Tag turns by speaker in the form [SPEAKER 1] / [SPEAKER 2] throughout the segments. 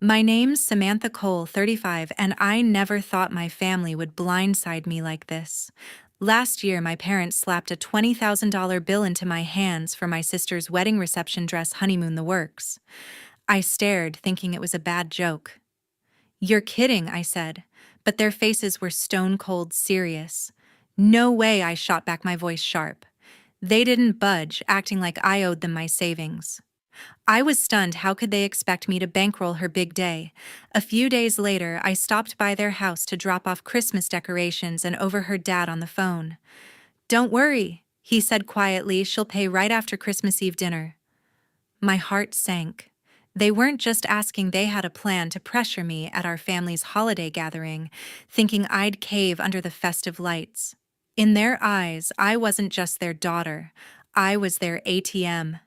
[SPEAKER 1] My name's Samantha Cole, 35, and I never thought my family would blindside me like this. Last year, my parents slapped a $20,000 bill into my hands for my sister's wedding reception dress, honeymoon, the works. I stared, thinking it was a bad joke. "You're kidding," I said, but their faces were stone cold serious. "No way," I shot back, my voice sharp. They didn't budge, acting like I owed them my savings. I was stunned. How could they expect me to bankroll her big day? A few days later, I stopped by their house to drop off Christmas decorations and overheard Dad on the phone. "Don't worry," he said quietly, "she'll pay right after Christmas Eve dinner." My heart sank. They weren't just asking, they had a plan to pressure me at our family's holiday gathering, thinking I'd cave under the festive lights. In their eyes, I wasn't just their daughter, I was their ATM.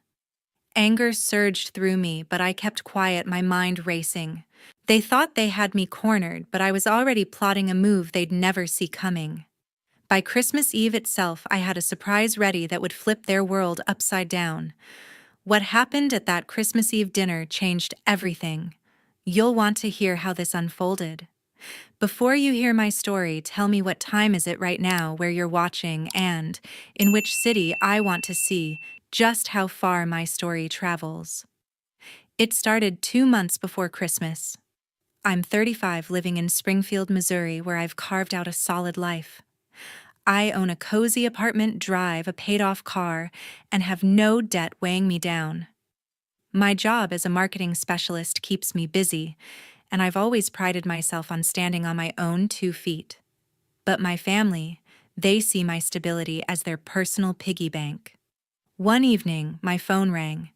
[SPEAKER 1] Anger surged through me, but I kept quiet, my mind racing. They thought they had me cornered, but I was already plotting a move they'd never see coming. By Christmas Eve itself, I had a surprise ready that would flip their world upside down. What happened at that Christmas Eve dinner changed everything. You'll want to hear how this unfolded. Before you hear my story, tell me, what time is it right now, where you're watching, and in which city? I want to see just how far my story travels. It started 2 months before Christmas. I'm 35, living in Springfield, Missouri, where I've carved out a solid life. I own a cozy apartment, drive a paid-off car, and have no debt weighing me down. My job as a marketing specialist keeps me busy, and I've always prided myself on standing on my own 2 feet. But my family, they see my stability as their personal piggy bank. One evening, my phone rang.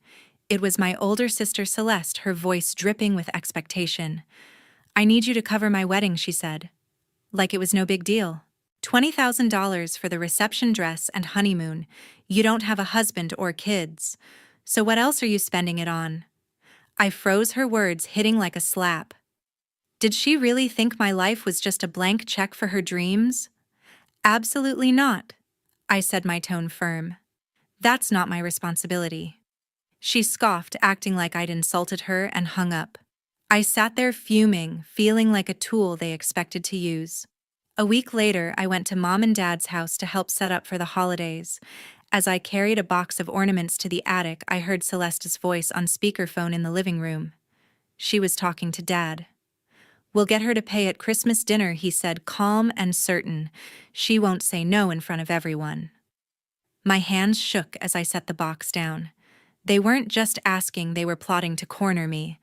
[SPEAKER 1] It was my older sister Celeste, her voice dripping with expectation. "I need you to cover my wedding," she said. Like it was no big deal. $20,000 for the reception dress and honeymoon. You don't have a husband or kids. So what else are you spending it on? I froze, her words hitting like a slap. Did she really think my life was just a blank check for her dreams? "Absolutely not," I said, my tone firm. "That's not my responsibility." She scoffed, acting like I'd insulted her, and hung up. I sat there fuming, feeling like a tool they expected to use. A week later, I went to Mom and Dad's house to help set up for the holidays. As I carried a box of ornaments to the attic, I heard Celeste's voice on speakerphone in the living room. She was talking to Dad. "We'll get her to pay at Christmas dinner," he said, calm and certain. "She won't say no in front of everyone." My hands shook as I set the box down. They weren't just asking, they were plotting to corner me.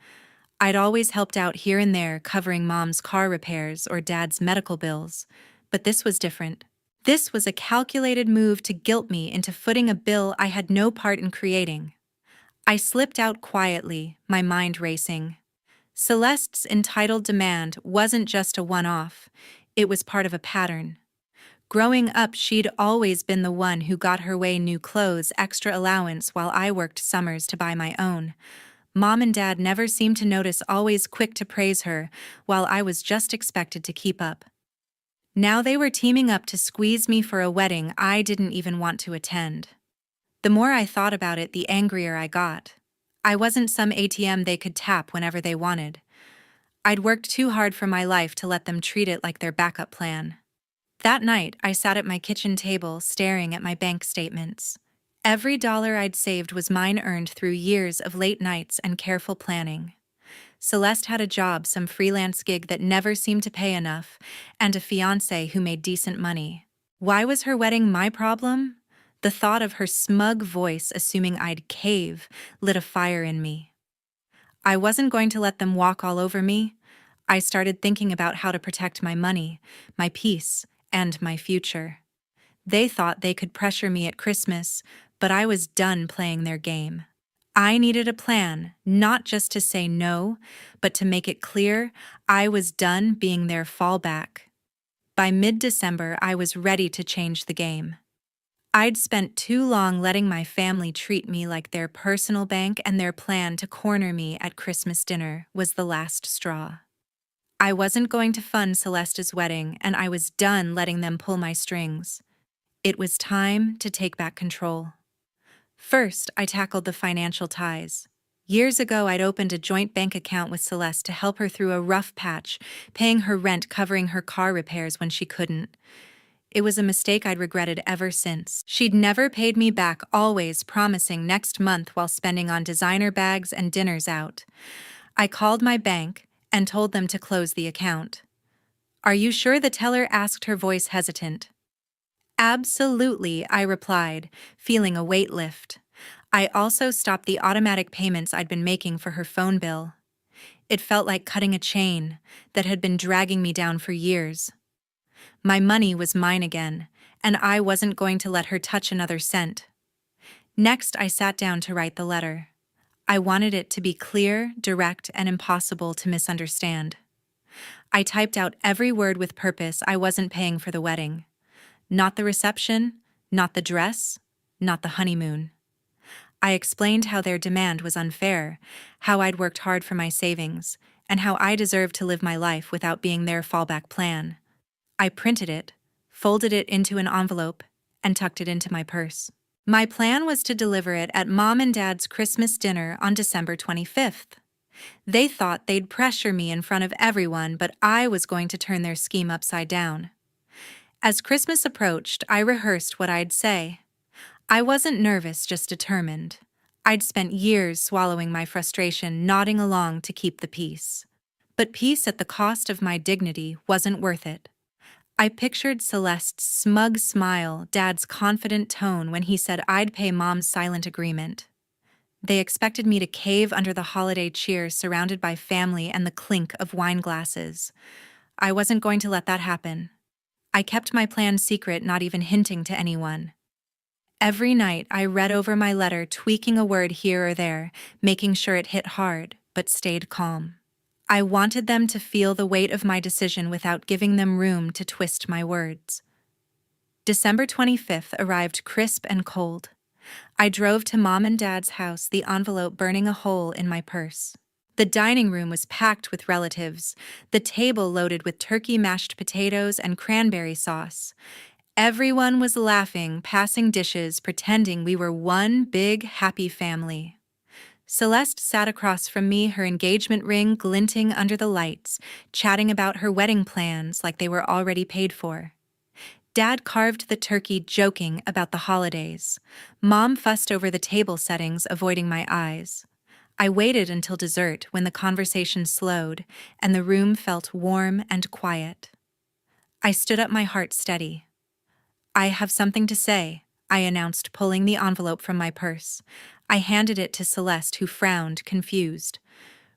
[SPEAKER 1] I'd always helped out here and there, covering Mom's car repairs or Dad's medical bills, but this was different. This was a calculated move to guilt me into footing a bill I had no part in creating. I slipped out quietly, my mind racing. Celeste's entitled demand wasn't just a one-off, it was part of a pattern. Growing up, she'd always been the one who got her way: new clothes, extra allowance, while I worked summers to buy my own. Mom and Dad never seemed to notice, always quick to praise her, while I was just expected to keep up. Now they were teaming up to squeeze me for a wedding I didn't even want to attend. The more I thought about it, the angrier I got. I wasn't some ATM they could tap whenever they wanted. I'd worked too hard for my life to let them treat it like their backup plan. That night, I sat at my kitchen table, staring at my bank statements. Every dollar I'd saved was mine, earned through years of late nights and careful planning. Celeste had a job, some freelance gig that never seemed to pay enough, and a fiancé who made decent money. Why was her wedding my problem? The thought of her smug voice, assuming I'd cave, lit a fire in me. I wasn't going to let them walk all over me. I started thinking about how to protect my money, my peace, and my future. They thought they could pressure me at Christmas, but I was done playing their game. I needed a plan, not just to say no, but to make it clear I was done being their fallback. By mid-December, I was ready to change the game. I'd spent too long letting my family treat me like their personal bank, and their plan to corner me at Christmas dinner was the last straw. I wasn't going to fund Celeste's wedding, and I was done letting them pull my strings. It was time to take back control. First, I tackled the financial ties. Years ago, I'd opened a joint bank account with Celeste to help her through a rough patch, paying her rent, covering her car repairs when she couldn't. It was a mistake I'd regretted ever since. She'd never paid me back, always promising next month while spending on designer bags and dinners out. I called my bank and told them to close the account. "Are you sure?" the teller asked, her voice hesitant. "Absolutely," I replied, feeling a weight lift. I also stopped the automatic payments I'd been making for her phone bill. It felt like cutting a chain that had been dragging me down for years. My money was mine again, and I wasn't going to let her touch another cent. Next, I sat down to write the letter. I wanted it to be clear, direct, and impossible to misunderstand. I typed out every word with purpose. I wasn't paying for the wedding. Not the reception, not the dress, not the honeymoon. I explained how their demand was unfair, how I'd worked hard for my savings, and how I deserved to live my life without being their fallback plan. I printed it, folded it into an envelope, and tucked it into my purse. My plan was to deliver it at Mom and Dad's Christmas dinner on December 25th. They thought they'd pressure me in front of everyone, but I was going to turn their scheme upside down. As Christmas approached, I rehearsed what I'd say. I wasn't nervous, just determined. I'd spent years swallowing my frustration, nodding along to keep the peace. But peace at the cost of my dignity wasn't worth it. I pictured Celeste's smug smile, Dad's confident tone when he said I'd pay Mom's silent agreement. They expected me to cave under the holiday cheer, surrounded by family and the clink of wine glasses. I wasn't going to let that happen. I kept my plan secret, not even hinting to anyone. Every night, I read over my letter, tweaking a word here or there, making sure it hit hard, but stayed calm. I wanted them to feel the weight of my decision without giving them room to twist my words. December 25th arrived crisp and cold. I drove to Mom and Dad's house, the envelope burning a hole in my purse. The dining room was packed with relatives, the table loaded with turkey, mashed potatoes, and cranberry sauce. Everyone was laughing, passing dishes, pretending we were one big, happy family. Celeste sat across from me, her engagement ring glinting under the lights, chatting about her wedding plans like they were already paid for. Dad carved the turkey, joking about the holidays. Mom fussed over the table settings, avoiding my eyes. I waited until dessert, when the conversation slowed and the room felt warm and quiet. I stood up, my heart steady. "I have something to say," I announced, pulling the envelope from my purse. I handed it to Celeste, who frowned, confused.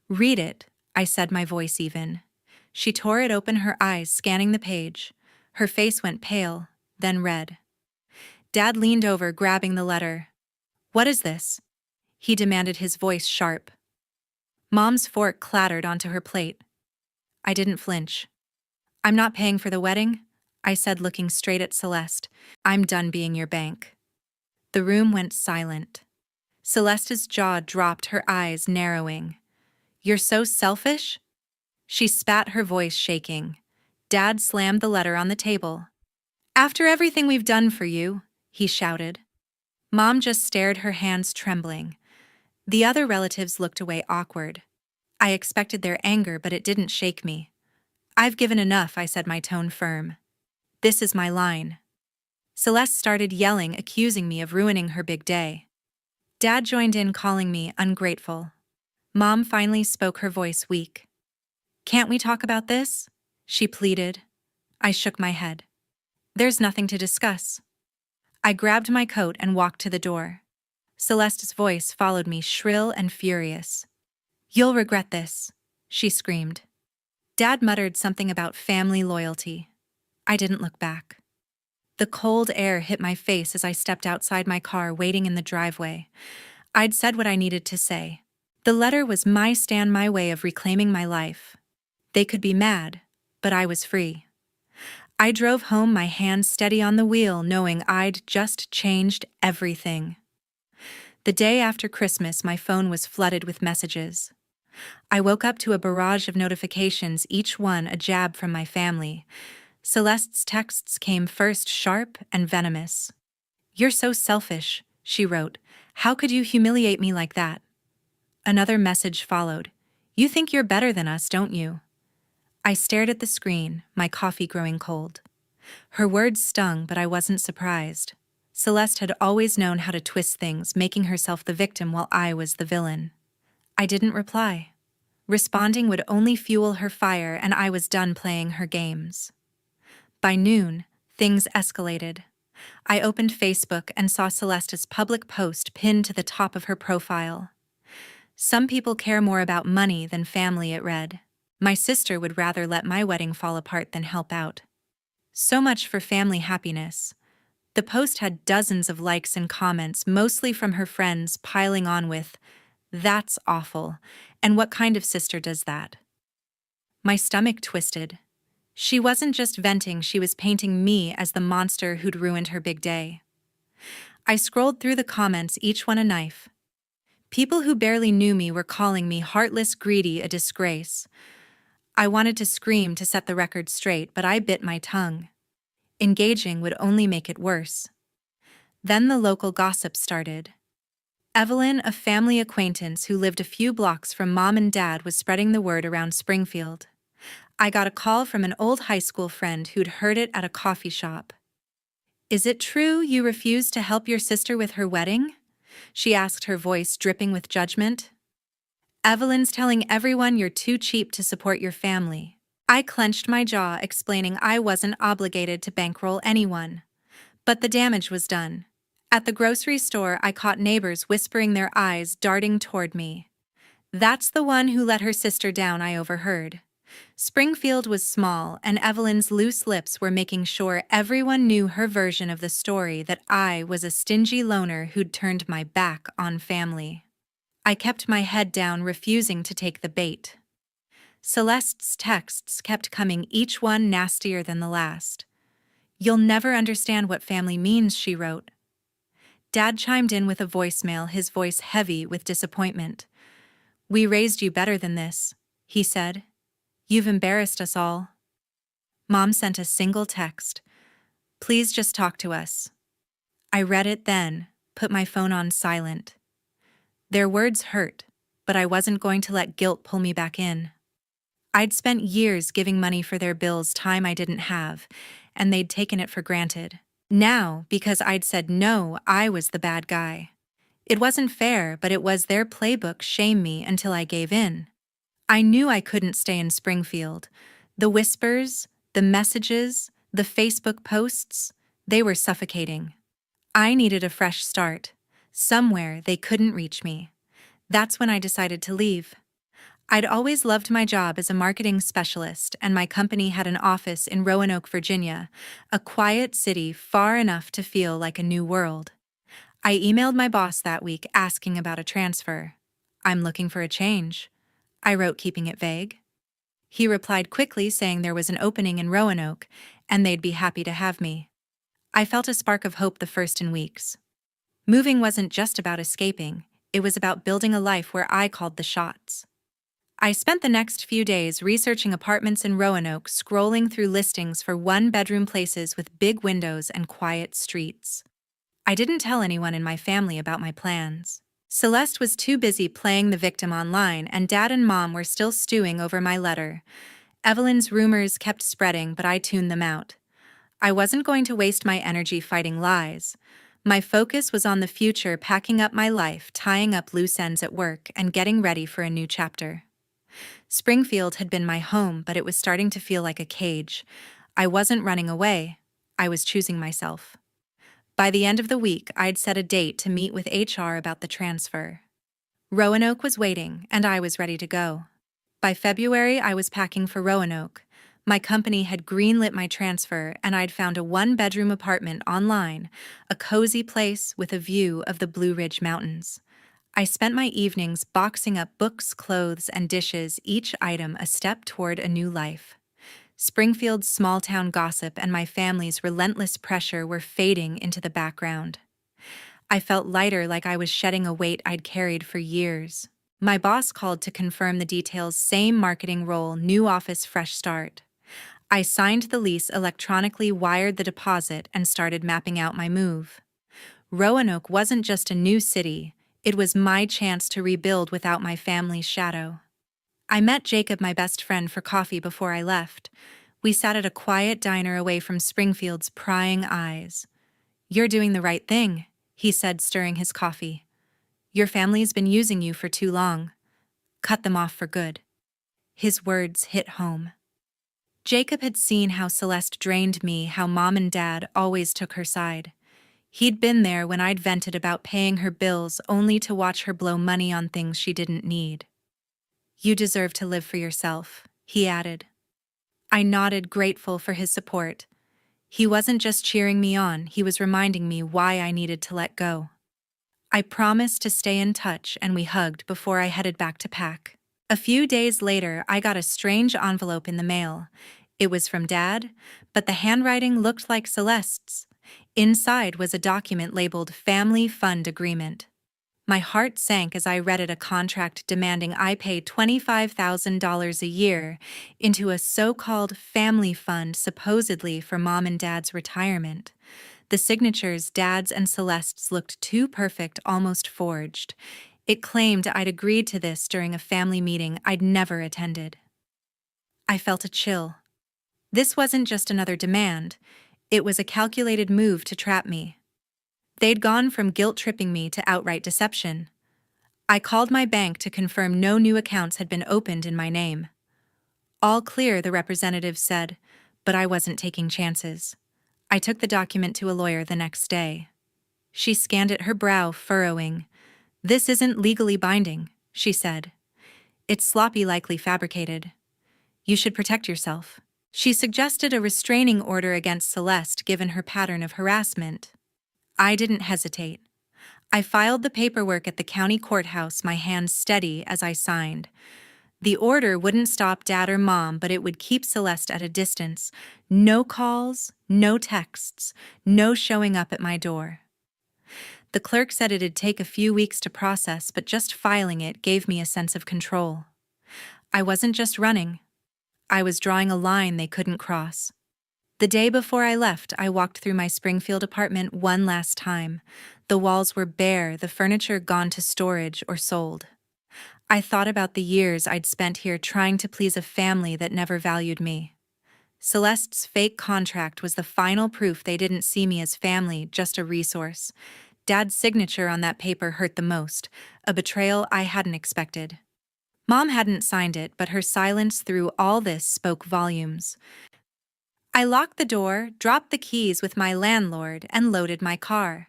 [SPEAKER 1] "Read it," I said, my voice even. She tore it open, her eyes scanning the page. Her face went pale, then red. Dad leaned over, grabbing the letter. "What is this?" he demanded, his voice sharp. Mom's fork clattered onto her plate. I didn't flinch. "I'm not paying for the wedding," I said, looking straight at Celeste. "I'm done being your bank." The room went silent. Celeste's jaw dropped, her eyes narrowing. "You're so selfish?" She spat, her voice shaking. Dad slammed the letter on the table. "After everything we've done for you," he shouted. Mom just stared, her hands trembling. The other relatives looked away, awkward. I expected their anger, but it didn't shake me. "I've given enough," I said, my tone firm. "This is my line." Celeste started yelling, accusing me of ruining her big day. Dad joined in, calling me ungrateful. Mom finally spoke, her voice weak. "Can't we talk about this?" she pleaded. I shook my head. "There's nothing to discuss." I grabbed my coat and walked to the door. Celeste's voice followed me, shrill and furious. "You'll regret this," she screamed. Dad muttered something about family loyalty. I didn't look back. The cold air hit my face as I stepped outside my car, waiting in the driveway. I'd said what I needed to say. The letter was my stand, my way of reclaiming my life. They could be mad, but I was free. I drove home, my hands steady on the wheel, knowing I'd just changed everything. The day after Christmas, my phone was flooded with messages. I woke up to a barrage of notifications, each one a jab from my family. Celeste's texts came first, sharp and venomous. "You're so selfish," she wrote. "How could you humiliate me like that?" Another message followed. You think you're better than us, don't you? I stared at the screen, my coffee growing cold. Her words stung, but I wasn't surprised. Celeste had always known how to twist things, making herself the victim while I was the villain. I didn't reply. Responding would only fuel her fire, and I was done playing her games. By noon, things escalated. I opened Facebook and saw Celeste's public post pinned to the top of her profile. Some people care more about money than family, it read. My sister would rather let my wedding fall apart than help out. So much for family happiness. The post had dozens of likes and comments, mostly from her friends, piling on with, "That's awful, and what kind of sister does that?" My stomach twisted. She wasn't just venting, she was painting me as the monster who'd ruined her big day. I scrolled through the comments, each one a knife. People who barely knew me were calling me heartless, greedy, a disgrace. I wanted to scream to set the record straight, but I bit my tongue. Engaging would only make it worse. Then the local gossip started. Evelyn, a family acquaintance who lived a few blocks from Mom and Dad, was spreading the word around Springfield. I got a call from an old high school friend who'd heard it at a coffee shop. "Is it true you refused to help your sister with her wedding?" she asked, her voice dripping with judgment. "Evelyn's telling everyone you're too cheap to support your family." I clenched my jaw, explaining I wasn't obligated to bankroll anyone. But the damage was done. At the grocery store, I caught neighbors whispering, their eyes darting toward me. "That's the one who let her sister down," I overheard. Springfield was small, and Evelyn's loose lips were making sure everyone knew her version of the story, that I was a stingy loner who'd turned my back on family. I kept my head down, refusing to take the bait. Celeste's texts kept coming, each one nastier than the last. "You'll never understand what family means," she wrote. Dad chimed in with a voicemail, his voice heavy with disappointment. "We raised you better than this," he said. "You've embarrassed us all." Mom sent a single text. "Please just talk to us." I read it, then put my phone on silent. Their words hurt, but I wasn't going to let guilt pull me back in. I'd spent years giving money for their bills, time I didn't have, and they'd taken it for granted. Now, because I'd said no, I was the bad guy. It wasn't fair, but it was their playbook: shame me until I gave in. I knew I couldn't stay in Springfield. The whispers, the messages, the Facebook posts, they were suffocating. I needed a fresh start. Somewhere they couldn't reach me. That's when I decided to leave. I'd always loved my job as a marketing specialist, and my company had an office in Roanoke, Virginia, a quiet city far enough to feel like a new world. I emailed my boss that week asking about a transfer. "I'm looking for a change," I wrote, keeping it vague. He replied quickly, saying there was an opening in Roanoke, and they'd be happy to have me. I felt a spark of hope the first in weeks. Moving wasn't just about escaping, it was about building a life where I called the shots. I spent the next few days researching apartments in Roanoke, scrolling through listings for one-bedroom places with big windows and quiet streets. I didn't tell anyone in my family about my plans. Celeste was too busy playing the victim online, and Dad and Mom were still stewing over my letter. Evelyn's rumors kept spreading, but I tuned them out. I wasn't going to waste my energy fighting lies. My focus was on the future, packing up my life, tying up loose ends at work, and getting ready for a new chapter. Springfield had been my home, but it was starting to feel like a cage. I wasn't running away. I was choosing myself. By the end of the week, I'd set a date to meet with HR about the transfer. Roanoke was waiting, and I was ready to go. By February, I was packing for Roanoke. My company had greenlit my transfer, and I'd found a one-bedroom apartment online, a cozy place with a view of the Blue Ridge Mountains. I spent my evenings boxing up books, clothes, and dishes, each item a step toward a new life. Springfield's small-town gossip and my family's relentless pressure were fading into the background. I felt lighter, like I was shedding a weight I'd carried for years. My boss called to confirm the details: same marketing role, new office, fresh start. I signed the lease electronically, wired the deposit, and started mapping out my move. Roanoke wasn't just a new city, It was my chance to rebuild without my family's shadow. I met Jacob, my best friend, for coffee before I left. We sat at a quiet diner away from Springfield's prying eyes. "You're doing the right thing," he said, stirring his coffee. "Your family's been using you for too long. Cut them off for good." His words hit home. Jacob had seen how Celeste drained me, how Mom and Dad always took her side. He'd been there when I'd vented about paying her bills only to watch her blow money on things she didn't need. "You deserve to live for yourself," he added. I nodded, grateful for his support. He wasn't just cheering me on, he was reminding me why I needed to let go. I promised to stay in touch, and we hugged before I headed back to pack. A few days later, I got a strange envelope in the mail. It was from Dad, but the handwriting looked like Celeste's. Inside was a document labeled Family Fund Agreement. My heart sank as I read it, a contract demanding I pay $25,000 a year into a so-called family fund supposedly for Mom and Dad's retirement. The signatures, Dad's and Celeste's, looked too perfect, almost forged. It claimed I'd agreed to this during a family meeting I'd never attended. I felt a chill. This wasn't just another demand. It was a calculated move to trap me. They'd gone from guilt-tripping me to outright deception. I called my bank to confirm no new accounts had been opened in my name. "All clear," the representative said, but I wasn't taking chances. I took the document to a lawyer the next day. She scanned it, her brow furrowing. "This isn't legally binding," she said. "It's sloppy, likely fabricated. You should protect yourself." She suggested a restraining order against Celeste given her pattern of harassment. I didn't hesitate. I filed the paperwork at the county courthouse, my hands steady as I signed. The order wouldn't stop Dad or Mom, but it would keep Celeste at a distance. No calls, no texts, no showing up at my door. The clerk said it'd take a few weeks to process, but just filing it gave me a sense of control. I wasn't just running. I was drawing a line they couldn't cross. The day before I left, I walked through my Springfield apartment one last time. The walls were bare, the furniture gone to storage or sold. I thought about the years I'd spent here trying to please a family that never valued me. Celeste's fake contract was the final proof they didn't see me as family, just a resource. Dad's signature on that paper hurt the most, a betrayal I hadn't expected. Mom hadn't signed it, but her silence through all this spoke volumes. I locked the door, dropped the keys with my landlord, and loaded my car.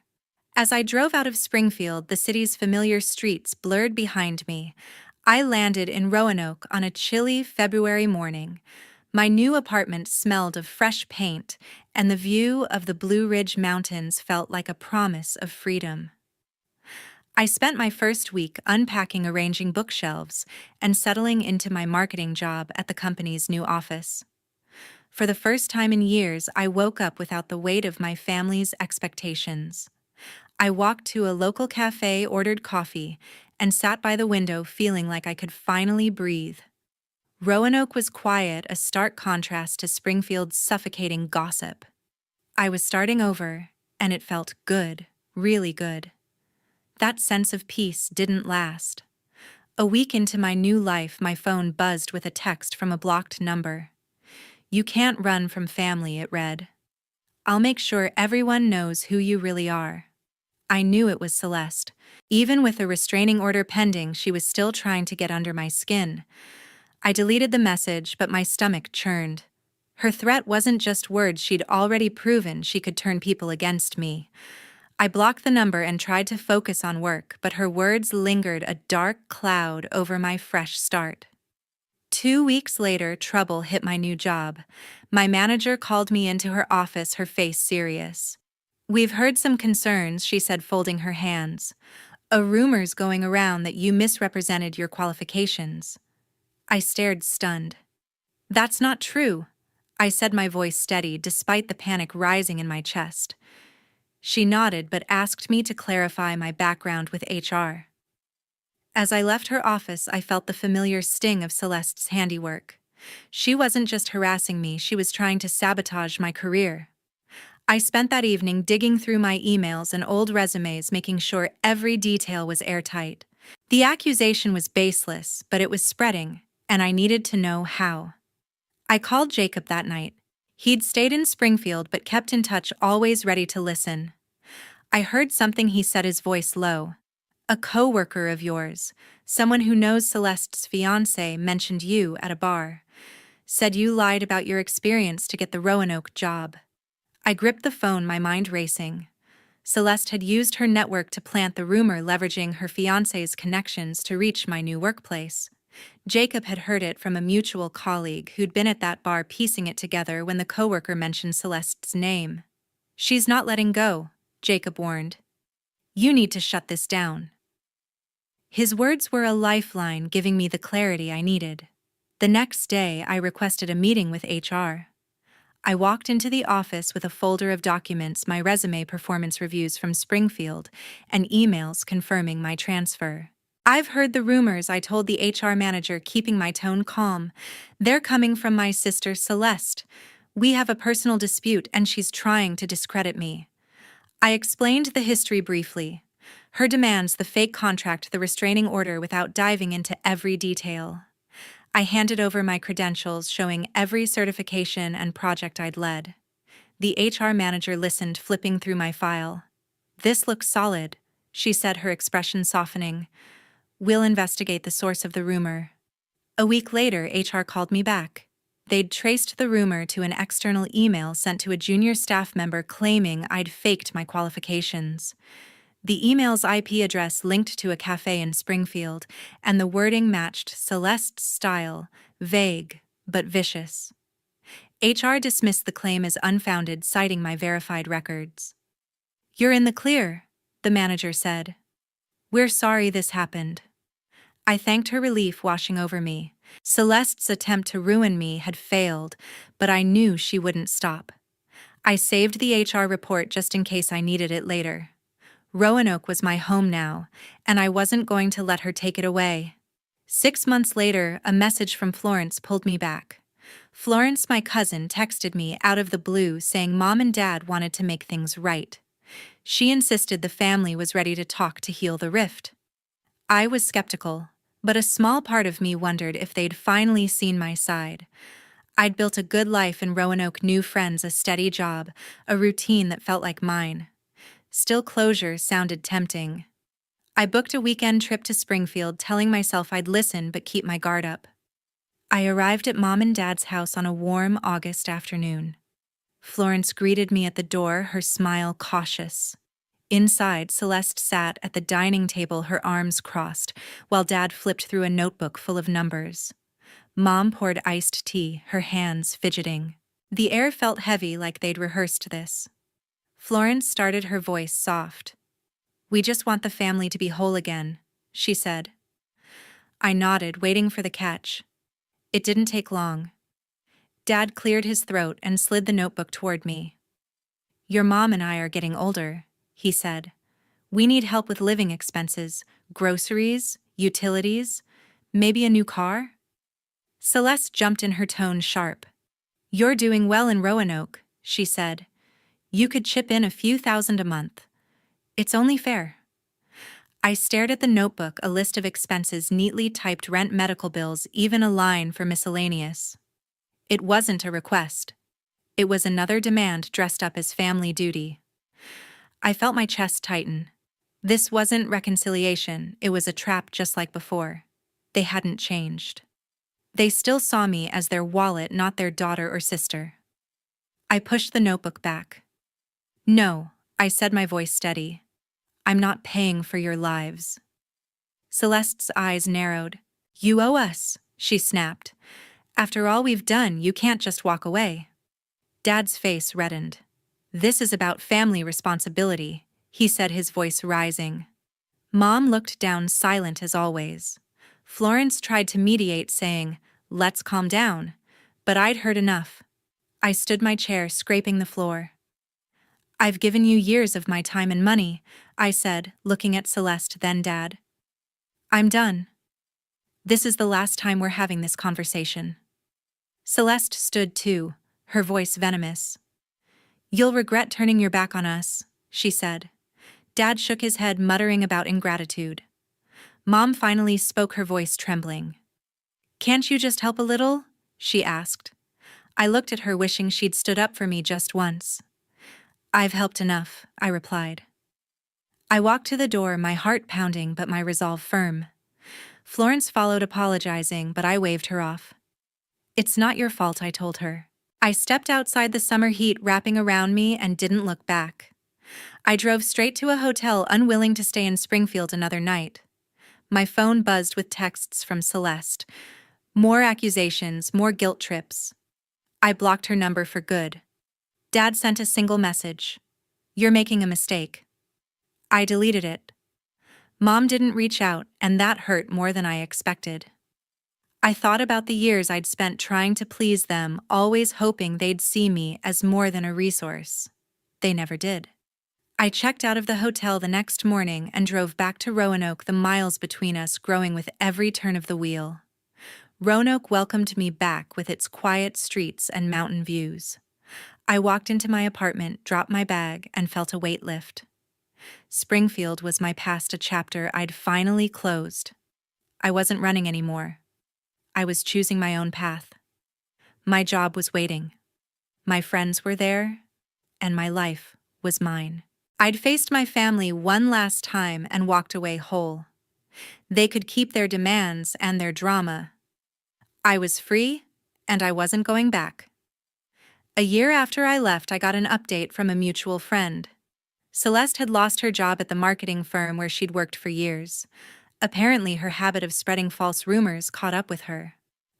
[SPEAKER 1] As I drove out of Springfield, the city's familiar streets blurred behind me. I landed in Roanoke on a chilly February morning. My new apartment smelled of fresh paint, and the view of the Blue Ridge Mountains felt like a promise of freedom. I spent my first week unpacking, arranging bookshelves, and settling into my marketing job at the company's new office. For the first time in years, I woke up without the weight of my family's expectations. I walked to a local cafe, ordered coffee, and sat by the window feeling like I could finally breathe. Roanoke was quiet, a stark contrast to Springfield's suffocating gossip. I was starting over, and it felt good, really good. That sense of peace didn't last. A week into my new life, my phone buzzed with a text from a blocked number. "You can't run from family," it read. "I'll make sure everyone knows who you really are." I knew it was Celeste. Even with a restraining order pending, she was still trying to get under my skin. I deleted the message, but my stomach churned. Her threat wasn't just words, she'd already proven she could turn people against me. I blocked the number and tried to focus on work, but her words lingered, a dark cloud over my fresh start. 2 weeks later, trouble hit my new job. My manager called me into her office, her face serious. "We've heard some concerns," she said, folding her hands. "A rumor's going around that you misrepresented your qualifications." I stared, stunned. "That's not true," I said, my voice steady, despite the panic rising in my chest. She nodded, but asked me to clarify my background with HR. As I left her office, I felt the familiar sting of Celeste's handiwork. She wasn't just harassing me, she was trying to sabotage my career. I spent that evening digging through my emails and old resumes, making sure every detail was airtight. The accusation was baseless, but it was spreading, and I needed to know how. I called Jacob that night. He'd stayed in Springfield but kept in touch, always ready to listen. I heard something he said, his voice low. "A coworker of yours, someone who knows Celeste's fiancé, mentioned you at a bar. Said you lied about your experience to get the Roanoke job." I gripped the phone, my mind racing. Celeste had used her network to plant the rumor, leveraging her fiancé's connections to reach my new workplace. Jacob had heard it from a mutual colleague who'd been at that bar, piecing it together when the coworker mentioned Celeste's name. "She's not letting go," Jacob warned. "You need to shut this down." His words were a lifeline, giving me the clarity I needed. The next day, I requested a meeting with HR. I walked into the office with a folder of documents, my resume, performance reviews from Springfield, and emails confirming my transfer. "I've heard the rumors," I told the HR manager, keeping my tone calm. "They're coming from my sister, Celeste. We have a personal dispute, and she's trying to discredit me." I explained the history briefly. Her demands, the fake contract, the restraining order, without diving into every detail. I handed over my credentials, showing every certification and project I'd led. The HR manager listened, flipping through my file. "This looks solid," she said, her expression softening. "We'll investigate the source of the rumor." A week later, HR called me back. They'd traced the rumor to an external email sent to a junior staff member claiming I'd faked my qualifications. The email's IP address linked to a cafe in Springfield, and the wording matched Celeste's style, vague but vicious. HR dismissed the claim as unfounded, citing my verified records. "You're in the clear," the manager said. "We're sorry this happened." I thanked her, relief washing over me. Celeste's attempt to ruin me had failed, but I knew she wouldn't stop. I saved the HR report just in case I needed it later. Roanoke was my home now, and I wasn't going to let her take it away. 6 months later, a message from Florence pulled me back. Florence, my cousin, texted me out of the blue saying Mom and Dad wanted to make things right. She insisted the family was ready to talk to heal the rift. I was skeptical, but a small part of me wondered if they'd finally seen my side. I'd built a good life in Roanoke, new friends, a steady job, a routine that felt like mine. Still, closure sounded tempting. I booked a weekend trip to Springfield, telling myself I'd listen but keep my guard up. I arrived at Mom and Dad's house on a warm August afternoon. Florence greeted me at the door, her smile cautious. Inside, Celeste sat at the dining table, her arms crossed, while Dad flipped through a notebook full of numbers. Mom poured iced tea, her hands fidgeting. The air felt heavy, like they'd rehearsed this. Florence started, her voice soft. "We just want the family to be whole again," she said. I nodded, waiting for the catch. It didn't take long. Dad cleared his throat and slid the notebook toward me. "Your mom and I are getting older," he said. "We need help with living expenses, groceries, utilities, maybe a new car." Celeste jumped in, her tone sharp. "You're doing well in Roanoke," she said. "You could chip in a few thousand a month. It's only fair." I stared at the notebook, a list of expenses neatly typed: rent, medical bills, even a line for miscellaneous. It wasn't a request. It was another demand dressed up as family duty. I felt my chest tighten. This wasn't reconciliation, it was a trap, just like before. They hadn't changed. They still saw me as their wallet, not their daughter or sister. I pushed the notebook back. "No," I said, my voice steady. "I'm not paying for your lives." Celeste's eyes narrowed. "You owe us," she snapped. "After all we've done, you can't just walk away." Dad's face reddened. "This is about family responsibility," he said, his voice rising. Mom looked down, silent as always. Florence tried to mediate, saying, "Let's calm down," but I'd heard enough. I stood my chair, scraping the floor. "I've given you years of my time and money," I said, looking at Celeste, then Dad. "I'm done. This is the last time we're having this conversation." Celeste stood too, her voice venomous. "You'll regret turning your back on us," she said. Dad shook his head, muttering about ingratitude. Mom finally spoke, her voice trembling. "Can't you just help a little?" she asked. I looked at her, wishing she'd stood up for me just once. "I've helped enough," I replied. I walked to the door, my heart pounding but my resolve firm. Florence followed, apologizing, but I waved her off. "It's not your fault," I told her. I stepped outside, the summer heat wrapping around me, and didn't look back. I drove straight to a hotel, unwilling to stay in Springfield another night. My phone buzzed with texts from Celeste. More accusations, more guilt trips. I blocked her number for good. Dad sent a single message. "You're making a mistake." I deleted it. Mom didn't reach out, and that hurt more than I expected. I thought about the years I'd spent trying to please them, always hoping they'd see me as more than a resource. They never did. I checked out of the hotel the next morning and drove back to Roanoke, the miles between us growing with every turn of the wheel. Roanoke welcomed me back with its quiet streets and mountain views. I walked into my apartment, dropped my bag, and felt a weight lift. Springfield was my past, a chapter I'd finally closed. I wasn't running anymore. I was choosing my own path. My job was waiting. My friends were there, and my life was mine. I'd faced my family one last time and walked away whole. They could keep their demands and their drama. I was free, and I wasn't going back. A year after I left, I got an update from a mutual friend. Celeste had lost her job at the marketing firm where she'd worked for years. Apparently, her habit of spreading false rumors caught up with her.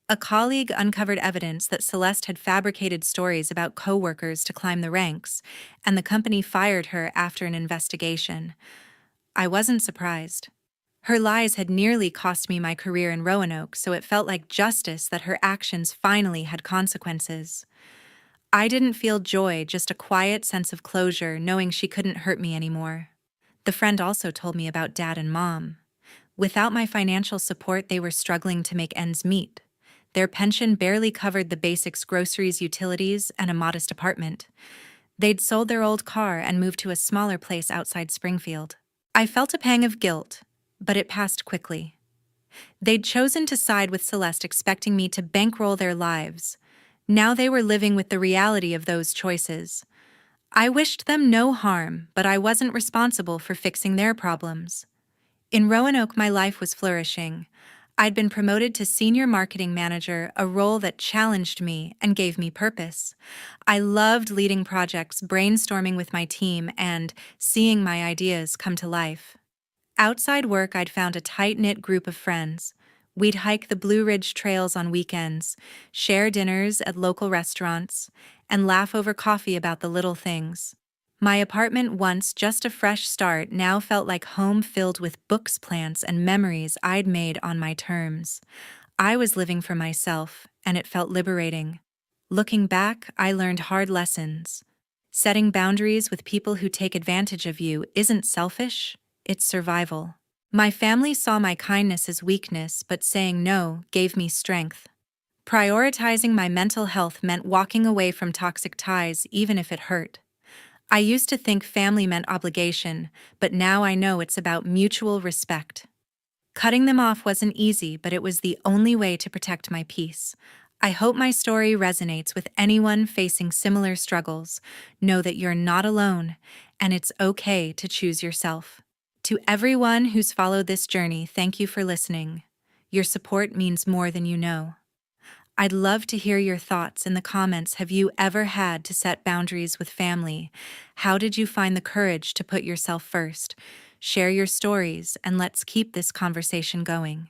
[SPEAKER 1] A colleague uncovered evidence that Celeste had fabricated stories about coworkers to climb the ranks, and the company fired her after an investigation. I wasn't surprised. Her lies had nearly cost me my career in Roanoke, so it felt like justice that her actions finally had consequences. I didn't feel joy, just a quiet sense of closure, knowing she couldn't hurt me anymore. The friend also told me about Dad and Mom. Without my financial support, they were struggling to make ends meet. Their pension barely covered the basics: groceries, utilities, and a modest apartment. They'd sold their old car and moved to a smaller place outside Springfield. I felt a pang of guilt, but it passed quickly. They'd chosen to side with Celeste, expecting me to bankroll their lives. Now they were living with the reality of those choices. I wished them no harm, but I wasn't responsible for fixing their problems. In Roanoke, my life was flourishing. I'd been promoted to senior marketing manager, a role that challenged me and gave me purpose. I loved leading projects, brainstorming with my team, and seeing my ideas come to life. Outside work, I'd found a tight-knit group of friends. We'd hike the Blue Ridge trails on weekends, share dinners at local restaurants, and laugh over coffee about the little things. My apartment, once just a fresh start, now felt like home, filled with books, plants, and memories I'd made on my terms. I was living for myself, and it felt liberating. Looking back, I learned hard lessons. Setting boundaries with people who take advantage of you isn't selfish, it's survival. My family saw my kindness as weakness, but saying no gave me strength. Prioritizing my mental health meant walking away from toxic ties, even if it hurt. I used to think family meant obligation, but now I know it's about mutual respect. Cutting them off wasn't easy, but it was the only way to protect my peace. I hope my story resonates with anyone facing similar struggles. Know that you're not alone, and it's okay to choose yourself. To everyone who's followed this journey, thank you for listening. Your support means more than you know. I'd love to hear your thoughts in the comments. Have you ever had to set boundaries with family? How did you find the courage to put yourself first? Share your stories, and let's keep this conversation going.